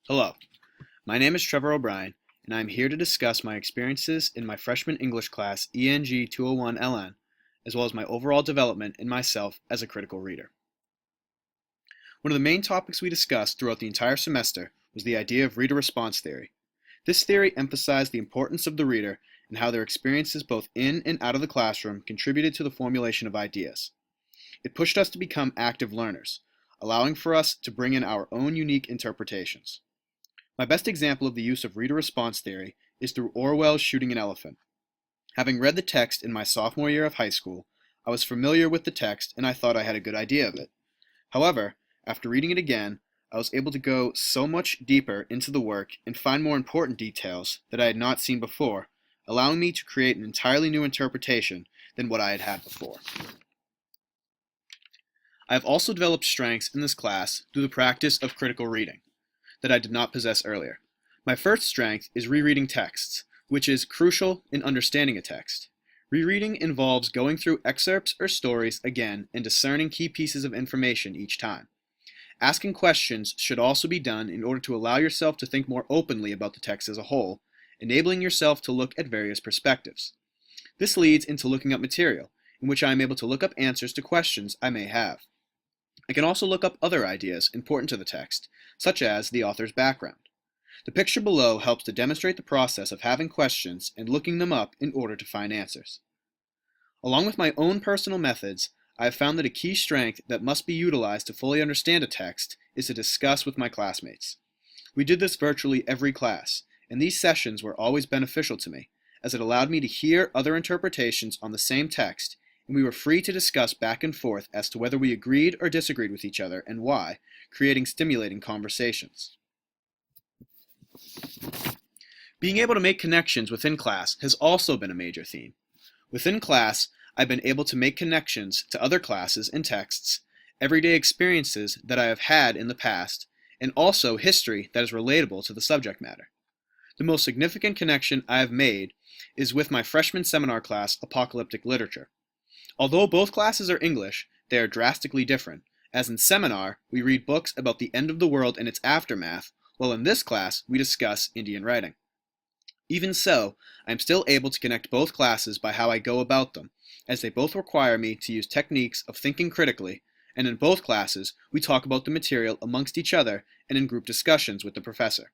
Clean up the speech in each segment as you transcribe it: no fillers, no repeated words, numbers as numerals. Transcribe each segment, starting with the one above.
Hello, my name is Trevor O'Brien, and I am here to discuss my experiences in my freshman English class ENG 201LN, as well as my overall development in myself as a critical reader. One of the main topics we discussed throughout the entire semester was the idea of reader response theory. This theory emphasized the importance of the reader and how their experiences both in and out of the classroom contributed to the formulation of ideas. It pushed us to become active learners, allowing for us to bring in our own unique interpretations. My best example of the use of reader response theory is through Orwell's Shooting an Elephant. Having read the text in my sophomore year of high school, I was familiar with the text and I thought I had a good idea of it. However, after reading it again, I was able to go so much deeper into the work and find more important details that I had not seen before, allowing me to create an entirely new interpretation than what I had had before. I have also developed strengths in this class through the practice of critical reading that I did not possess earlier. My first strength is rereading texts, which is crucial in understanding a text. Rereading involves going through excerpts or stories again and discerning key pieces of information each time. Asking questions should also be done in order to allow yourself to think more openly about the text as a whole, enabling yourself to look at various perspectives. This leads into looking up material, in which I am able to look up answers to questions I may have. I can also look up other ideas important to the text, such as the author's background. The picture below helps to demonstrate the process of having questions and looking them up in order to find answers. Along with my own personal methods, I have found that a key strength that must be utilized to fully understand a text is to discuss with my classmates. We did this virtually every class, and these sessions were always beneficial to me, as it allowed me to hear other interpretations on the same text, and we were free to discuss back and forth as to whether we agreed or disagreed with each other and why, creating stimulating conversations. Being able to make connections within class has also been a major theme. Within class, I've been able to make connections to other classes and texts, everyday experiences that I have had in the past, and also history that is relatable to the subject matter. The most significant connection I have made is with my freshman seminar class, Apocalyptic Literature. Although both classes are English, they are drastically different, as in seminar, we read books about the end of the world and its aftermath, while in this class, we discuss Indian writing. Even so, I am still able to connect both classes by how I go about them, as they both require me to use techniques of thinking critically, and in both classes, we talk about the material amongst each other and in group discussions with the professor.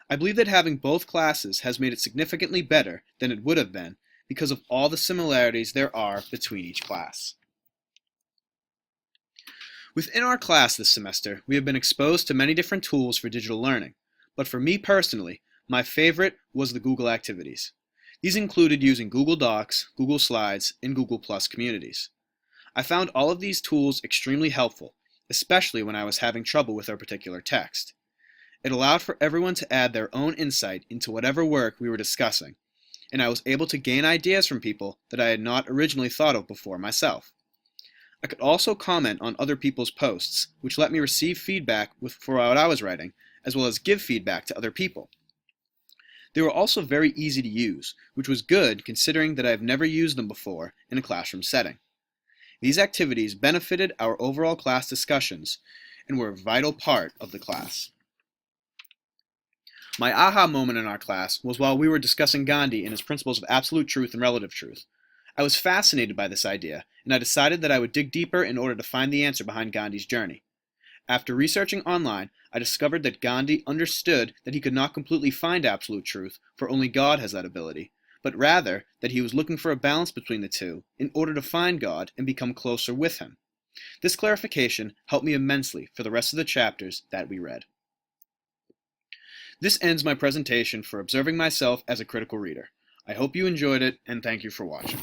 I believe that having both classes has made it significantly better than it would have been because of all the similarities there are between each class. Within our class this semester, we have been exposed to many different tools for digital learning, but for me personally, my favorite was the Google Activities. These included using Google Docs, Google Slides, and Google Plus communities. I found all of these tools extremely helpful, especially when I was having trouble with a particular text. It allowed for everyone to add their own insight into whatever work we were discussing, and I was able to gain ideas from people that I had not originally thought of before myself. I could also comment on other people's posts, which let me receive feedback for what I was writing, as well as give feedback to other people. They were also very easy to use, which was good considering that I have never used them before in a classroom setting. These activities benefited our overall class discussions and were a vital part of the class. My aha moment in our class was while we were discussing Gandhi and his principles of absolute truth and relative truth. I was fascinated by this idea, and I decided that I would dig deeper in order to find the answer behind Gandhi's journey. After researching online, I discovered that Gandhi understood that he could not completely find absolute truth, for only God has that ability, but rather that he was looking for a balance between the two in order to find God and become closer with him. This clarification helped me immensely for the rest of the chapters that we read. This ends my presentation for observing myself as a critical reader. I hope you enjoyed it, and thank you for watching.